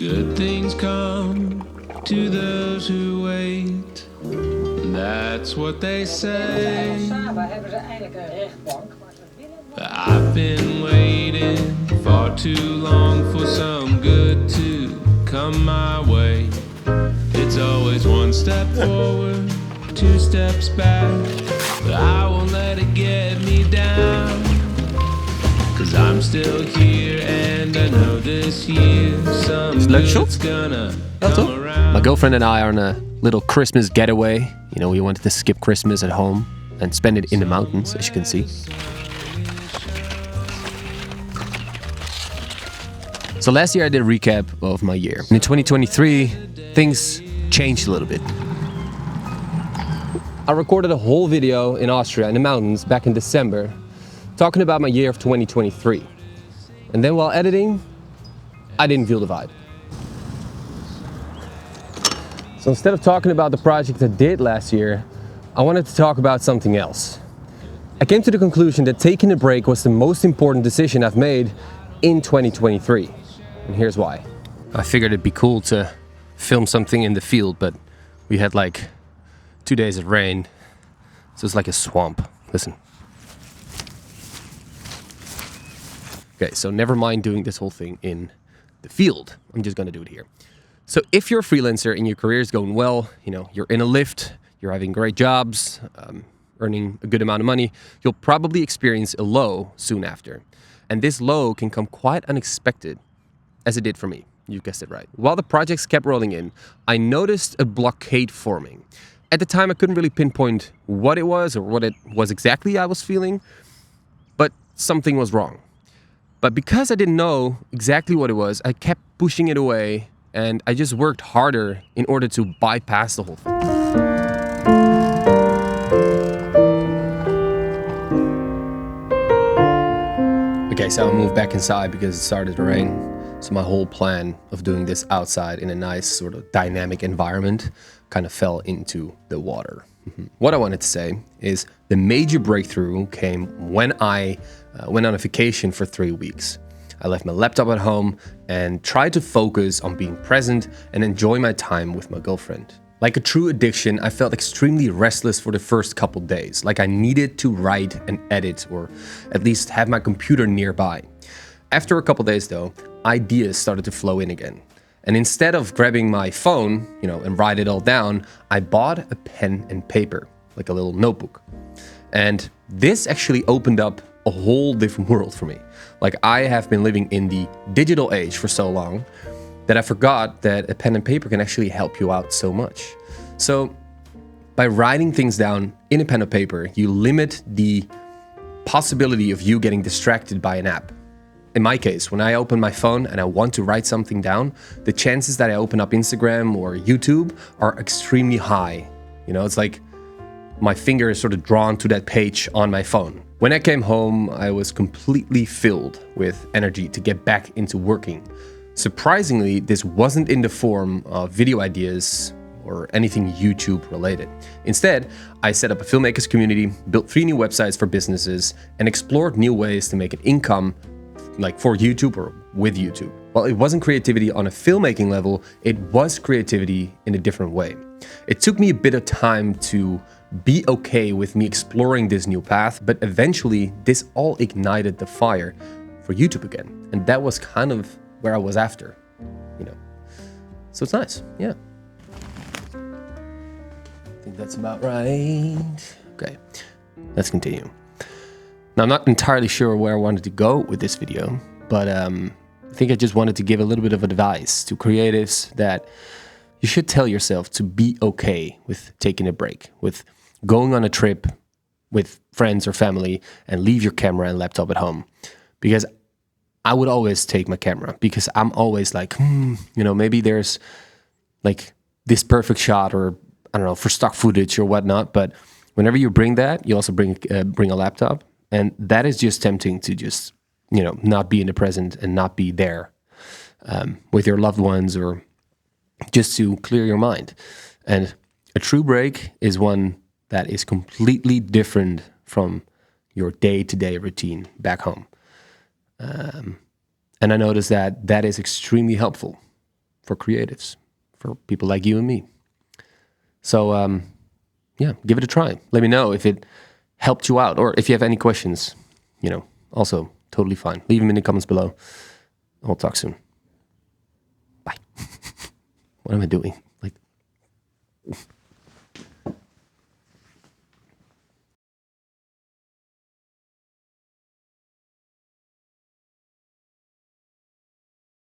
Good things come to those who wait. That's what they say. But I've been waiting far too long for some good to come my way. It's always one step forward, two steps back. But I won't let it get me down. 'Cause I'm still here and I know this year some good's gonna come around. My girlfriend and I are on a little Christmas getaway. You know, we wanted to skip Christmas at home and spend it in the mountains, as you can see. So last year I did a recap of my year. And in 2023, things changed a little bit. I recorded a whole video in Austria in the mountains back in December, talking about my year of 2023. And then while editing, I didn't feel the vibe. So instead of talking about the project I did last year, I wanted to talk about something else. I came to the conclusion that taking a break was the most important decision I've made in 2023. And here's why. I figured it'd be cool to film something in the field, but we had like 2 days of rain. So it's like a swamp. Listen. Okay, so never mind doing this whole thing in the field. I'm just gonna do it here. So if you're a freelancer and your career is going well, you know, you're in a lift, you're having great jobs, earning a good amount of money, you'll probably experience a low soon after. And this low can come quite unexpected, as it did for me. You guessed it right. While the projects kept rolling in, I noticed a blockade forming. At the time, I couldn't really pinpoint what it was or what it was exactly I was feeling, but something was wrong. But because I didn't know exactly what it was, I kept pushing it away and I just worked harder in order to bypass the whole thing. Okay, so I moved back inside because it started to rain. So my whole plan of doing this outside in a nice sort of dynamic environment kind of fell into the water. What I wanted to say is the major breakthrough came when I went on a vacation for 3 weeks. I left my laptop at home and tried to focus on being present and enjoy my time with my girlfriend. Like a true addiction, I felt extremely restless for the first couple days, like I needed to write and edit or at least have my computer nearby. After a couple days though, ideas started to flow in again. And instead of grabbing my phone, you know, and write it all down, I bought a pen and paper, like a little notebook. And this actually opened up a whole different world for me. Like I have been living in the digital age for so long that I forgot that a pen and paper can actually help you out so much. So by writing things down in a pen and paper, you limit the possibility of you getting distracted by an app. In my case, when I open my phone and I want to write something down, the chances that I open up Instagram or YouTube are extremely high. You know, it's like my finger is sort of drawn to that page on my phone. When I came home, I was completely filled with energy to get back into working. Surprisingly, this wasn't in the form of video ideas or anything YouTube related. Instead, I set up a Filmmakers Community, built 3 new websites for businesses, and explored new ways to make an income like for YouTube or with YouTube. While it wasn't creativity on a filmmaking level, it was creativity in a different way. It took me a bit of time to be okay with me exploring this new path, but eventually this all ignited the fire for YouTube again. And that was kind of where I was after, you know. So it's nice, yeah. I think that's about right. Okay, let's continue. Now, I'm not entirely sure where I wanted to go with this video, but I think I just wanted to give a little bit of advice to creatives that you should tell yourself to be okay with taking a break, with going on a trip with friends or family and leave your camera and laptop at home. Because I would always take my camera because I'm always like, you know, maybe there's like this perfect shot or I don't know, for stock footage or whatnot. But whenever you bring that, you also bring a laptop. And that is just tempting to just, you know, not be in the present and not be there with your loved ones or just to clear your mind. And a true break is one that is completely different from your day-to-day routine back home. And I noticed that that is extremely helpful. for creatives, for people like you and me. So yeah, give it a try. Let me know if it helped you out, or if you have any questions, also totally fine. Leave them in the comments below. We'll talk soon. Bye. What am I doing?